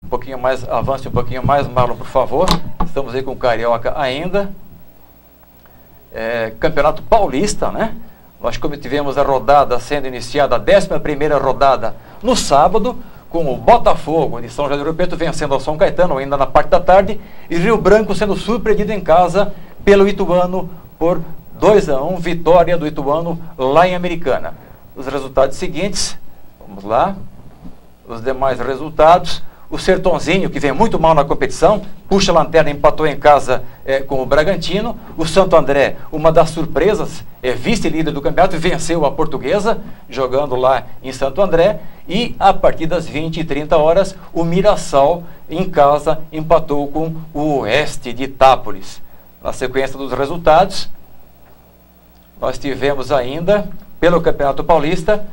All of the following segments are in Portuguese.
Um pouquinho mais, avance um pouquinho mais, Marlon, por favor. Estamos aí com o Carioca ainda. Campeonato Paulista, né? Nós como tivemos a rodada sendo iniciada, a 11ª rodada, no sábado, com o Botafogo de São José do Rio Preto vencendo ao São Caetano ainda na parte da tarde, e Rio Branco sendo surpreendido em casa pelo Ituano por 2-1, vitória do Ituano lá em Americana. Os resultados seguintes, vamos lá, os demais resultados. O Sertãozinho, que vem muito mal na competição, puxa a lanterna, empatou em casa com o Bragantino. O Santo André, uma das surpresas, vice-líder do campeonato, venceu a Portuguesa, jogando lá em Santo André. E a partir das 20 e 30 horas, o Mirassol, em casa, empatou com o Oeste de Itápolis. Na sequência dos resultados, nós tivemos ainda, pelo Campeonato Paulista,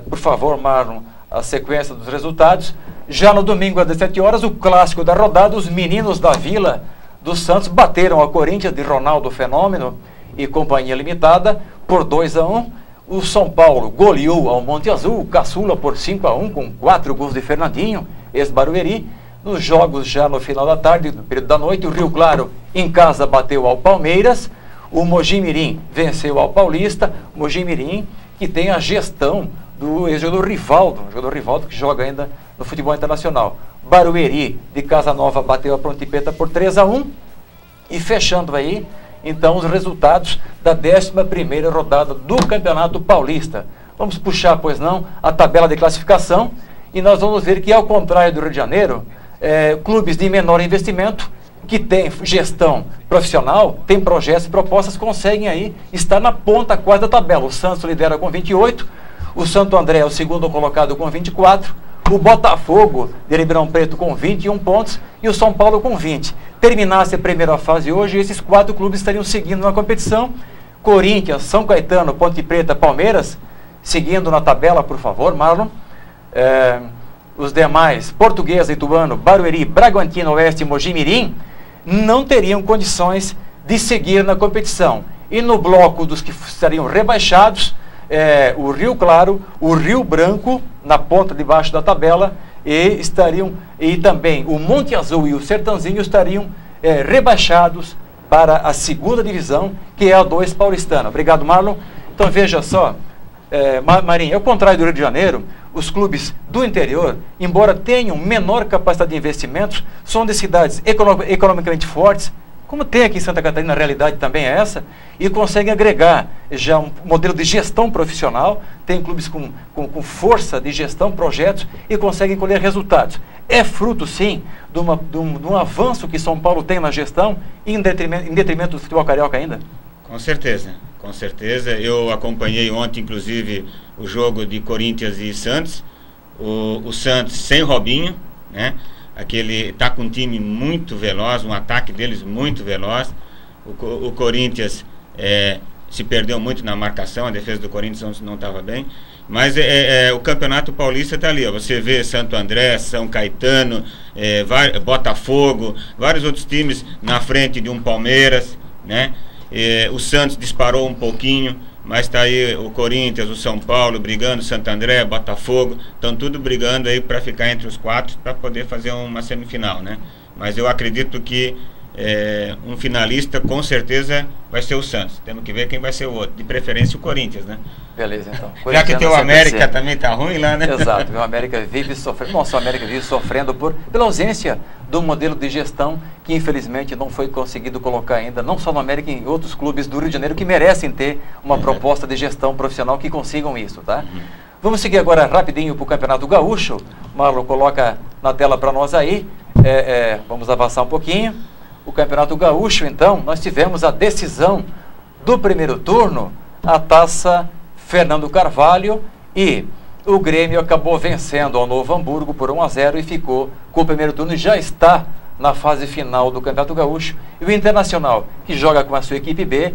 por favor, Marlon, a sequência dos resultados. Já no domingo, às 17 horas, o clássico da rodada, os meninos da Vila do Santos bateram a Corinthians de Ronaldo Fenômeno e Companhia Limitada por 2-1. O São Paulo goleou ao Monte Azul, o Caçula por 5-1, com 4 gols de Fernandinho, ex-Barueri. Nos jogos já no final da tarde, no período da noite, o Rio Claro em casa bateu ao Palmeiras. O Mojimirim venceu ao Paulista. Mojimirim, que tem a gestão do ex-jogador Rivaldo, o jogador Rivaldo que joga ainda no futebol internacional. Barueri de Casa Nova bateu a Ponte Preta por 3-1. E fechando aí, então, os resultados da 11ª rodada do Campeonato Paulista. Vamos puxar, pois não, a tabela de classificação, e nós vamos ver que, ao contrário do Rio de Janeiro, clubes de menor investimento, que têm gestão profissional, têm projetos e propostas, conseguem aí estar na ponta quase da tabela. O Santos lidera com 28, o Santo André é o segundo colocado com 24, o Botafogo de Ribeirão Preto com 21 pontos e o São Paulo com 20. Terminasse a primeira fase hoje, esses 4 clubes estariam seguindo na competição. Corinthians, São Caetano, Ponte Preta, Palmeiras, seguindo na tabela, por favor, Marlon. Os demais, Portuguesa, Ituano, Barueri, Bragantino, Oeste e Mojimirim, não teriam condições de seguir na competição. E no bloco dos que estariam rebaixados, o Rio Claro, o Rio Branco, na ponta de baixo da tabela, e também o Monte Azul e o Sertãozinho estariam rebaixados para a segunda divisão, que é a 2 paulistana. Obrigado, Marlon. Então veja só, Marinho, ao contrário do Rio de Janeiro, os clubes do interior, embora tenham menor capacidade de investimentos, são de cidades economicamente fortes, como tem aqui em Santa Catarina, a realidade também é essa, e conseguem agregar já um modelo de gestão profissional, tem clubes com força de gestão, projetos, e conseguem colher resultados. É fruto, sim, de um avanço que São Paulo tem na gestão, em detrimento do futebol carioca ainda? Com certeza, com certeza. Eu acompanhei ontem, inclusive, o jogo de Corinthians e Santos, o Santos sem Robinho, né? Aquele está com um time muito veloz, um ataque deles muito veloz. O Corinthians se perdeu muito na marcação, a defesa do Corinthians não estava bem. Mas o Campeonato Paulista está ali, ó. Você vê Santo André, São Caetano, Botafogo, vários outros times na frente de um Palmeiras, né? O Santos disparou um pouquinho, mas está aí o Corinthians, o São Paulo brigando, Santo André, Botafogo, estão tudo brigando aí para ficar entre os 4 para poder fazer uma semifinal, né? Mas eu acredito que um finalista com certeza vai ser o Santos. Temos que ver quem vai ser o outro, de preferência o Corinthians, né? Beleza, então. Já que tem o América também tá ruim lá, né? Exato, o América vive sofrendo, nossa, o América vive sofrendo pela ausência do modelo de gestão que infelizmente não foi conseguido colocar ainda, não só no América, em outros clubes do Rio de Janeiro que merecem ter uma proposta de gestão profissional que consigam isso, tá? Vamos seguir agora rapidinho para o Campeonato Gaúcho. Marlon coloca na tela para nós aí, vamos avançar um pouquinho. O Campeonato Gaúcho, então, nós tivemos a decisão do primeiro turno, a Taça Fernando Carvalho, e o Grêmio acabou vencendo ao Novo Hamburgo por 1-0 e ficou com o primeiro turno e já está na fase final do Campeonato Gaúcho. E o Internacional, que joga com a sua equipe B,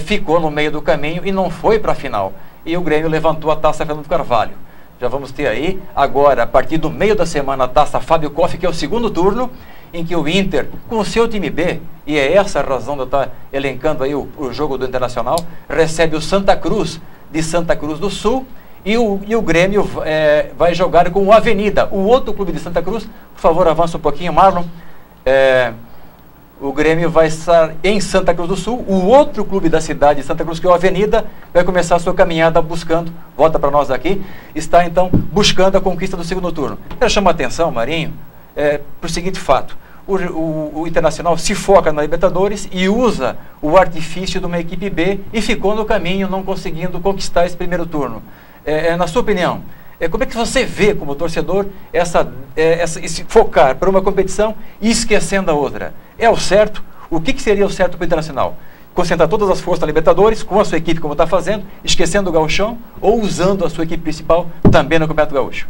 ficou no meio do caminho e não foi para a final. E o Grêmio levantou a Taça Fernando Carvalho. Já vamos ter aí, agora, a partir do meio da semana, a Taça Fábio Koff, que é o segundo turno, em que o Inter, com o seu time B, e é essa a razão de eu estar elencando aí o jogo do Internacional, recebe o Santa Cruz, de Santa Cruz do Sul, E o Grêmio vai jogar com o Avenida, o outro clube de Santa Cruz. Por favor, avança um pouquinho, Marlon. O Grêmio vai estar em Santa Cruz do Sul. O outro clube da cidade de Santa Cruz, que é o Avenida, vai começar a sua caminhada buscando, volta para nós aqui, está então buscando a conquista do segundo turno. Quero chamar a atenção, Marinho, para o seguinte fato. O Internacional se foca na Libertadores e usa o artifício de uma equipe B e ficou no caminho, não conseguindo conquistar esse primeiro turno. Na sua opinião, como é que você vê, como torcedor, esse focar por uma competição e esquecendo a outra? É o certo? O que seria o certo para o Internacional? Concentrar todas as forças na Libertadores, com a sua equipe como está fazendo, esquecendo o Gauchão, ou usando a sua equipe principal também no Campeonato Gaúcho?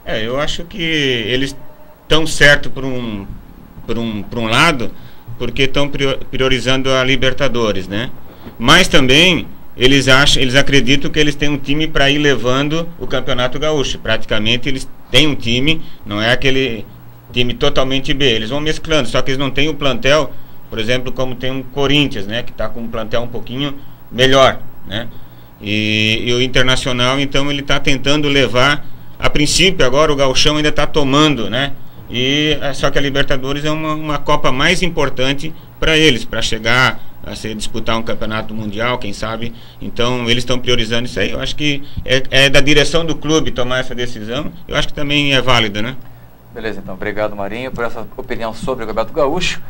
Eu acho que eles estão certos por um lado, porque estão priorizando a Libertadores, né? Mas também eles acreditam que eles têm um time para ir levando o Campeonato Gaúcho. Praticamente eles têm um time, não é aquele time totalmente B. Eles vão mesclando, só que eles não têm o plantel, por exemplo, como tem um Corinthians, né? Que está com um plantel um pouquinho melhor, né? E o Internacional, então, ele está tentando levar, a princípio agora o Gauchão ainda está tomando, né? Só que a Libertadores é uma Copa mais importante para eles, para chegar a disputar um campeonato mundial, quem sabe. Então eles estão priorizando isso aí. Eu acho que é da direção do clube tomar essa decisão. Eu acho que também é válida, né? Beleza, então. Obrigado, Marinho, por essa opinião sobre o Campeonato Gaúcho.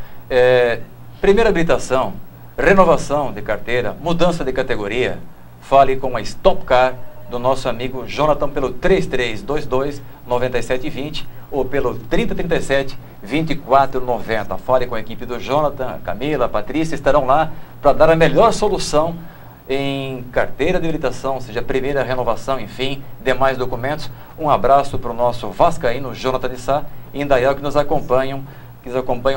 Primeira habilitação, renovação de carteira, mudança de categoria. Fale com a Stop Car do nosso amigo Jonathan pelo 3322-9720 ou pelo 3037-2490. Fale com a equipe do Jonathan, a Camila, a Patrícia, estarão lá para dar a melhor solução em carteira de habilitação, seja primeira renovação, enfim, demais documentos. Um abraço para o nosso vascaíno Jonathan de Sá e Indaial, que nos acompanham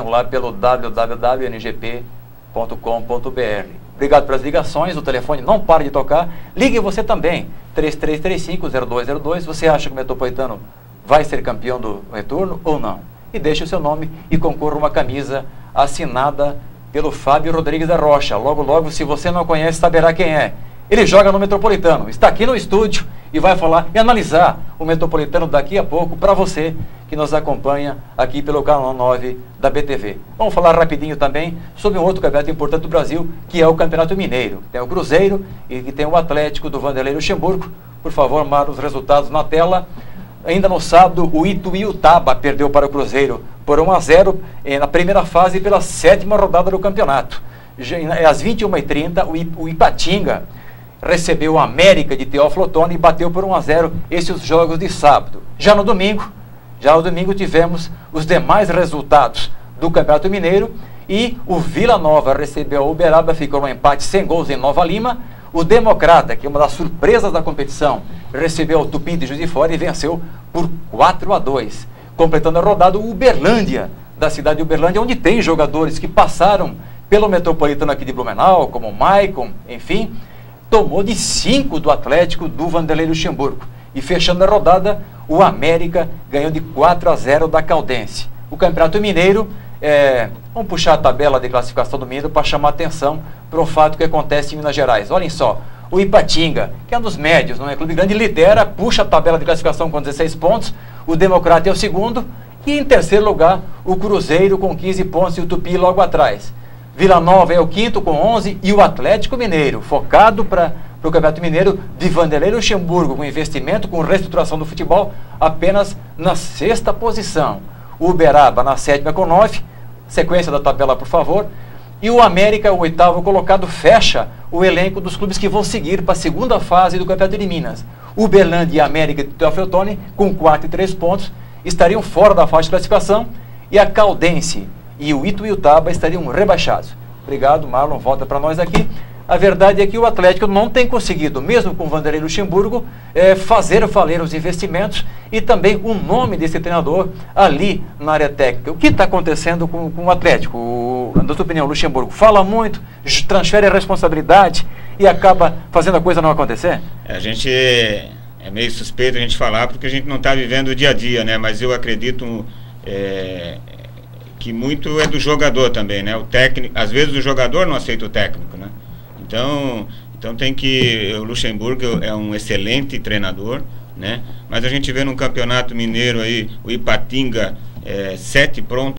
lá pelo www.ngp.com.br. Obrigado pelas ligações, o telefone não para de tocar. Ligue você também, 3335-0202. Você acha que o Metropolitano vai ser campeão do retorno ou não? E deixe o seu nome e concorra uma camisa assinada pelo Fábio Rodrigues da Rocha. Logo, logo, se você não conhece, saberá quem é. Ele joga no Metropolitano, está aqui no estúdio e vai falar e analisar o Metropolitano daqui a pouco para você que nos acompanha aqui pelo canal 9 da BTV. Vamos falar rapidinho também sobre um outro campeonato importante do Brasil, que é o Campeonato Mineiro. Tem o Cruzeiro e que tem o Atlético do Vanderlei Luxemburgo. Por favor, marque os resultados na tela. Ainda no sábado, o Ituiutaba perdeu para o Cruzeiro por 1-0 na primeira fase pela 7ª rodada do campeonato. Às 21h30, o Ipatinga recebeu o América de Teófilo Otoni e bateu por 1-0 esses jogos de sábado. Já no domingo tivemos os demais resultados do Campeonato Mineiro e o Vila Nova recebeu o Uberaba, ficou um empate sem gols em Nova Lima. O Democrata, que é uma das surpresas da competição, recebeu o Tupi de Juiz de Fora e venceu por 4-2. Completando a rodada, o Uberlândia, da cidade de Uberlândia, onde tem jogadores que passaram pelo Metropolitano aqui de Blumenau, como o Maicon, enfim, tomou de 5 do Atlético do Vanderlei Luxemburgo. E fechando a rodada, o América ganhou de 4-0 da Caldense. O Campeonato Mineiro, vamos puxar a tabela de classificação do Mineiro para chamar a atenção para o fato que acontece em Minas Gerais. Olhem só, o Ipatinga, que é um dos médios, não é clube grande, lidera, puxa a tabela de classificação com 16 pontos, o Democrata é o segundo, e em terceiro lugar, o Cruzeiro com 15 pontos e o Tupi logo atrás. Vila Nova é o quinto com 11 e o Atlético Mineiro, focado para o Campeonato Mineiro de Vanderlei Luxemburgo, com investimento, com reestruturação do futebol, apenas na 6ª posição. O Uberaba na 7ª com 9, sequência da tabela, por favor. E o América, o 8º colocado, fecha o elenco dos clubes que vão seguir para a segunda fase do Campeonato de Minas. Uberlândia e América de Teófilo Otoni, com 4 e 3 pontos, estariam fora da faixa de classificação e a Caldense e o Ituiutaba estariam rebaixados. Obrigado, Marlon, volta para nós aqui. A verdade é que o Atlético não tem conseguido, mesmo com o Vanderlei Luxemburgo, fazer valer os investimentos e também o nome desse treinador ali na área técnica. O que está acontecendo com o Atlético? Na sua opinião, Luxemburgo fala muito, transfere a responsabilidade e acaba fazendo a coisa não acontecer? A gente é meio suspeito a gente falar porque a gente não está vivendo o dia a dia, né? Mas eu acredito que muito é do jogador também, né? O técnico, às vezes o jogador não aceita o técnico, né? Então, Então tem que... O Luxemburgo é um excelente treinador, né? Mas a gente vê no Campeonato Mineiro aí, o Ipatinga 7 pronto.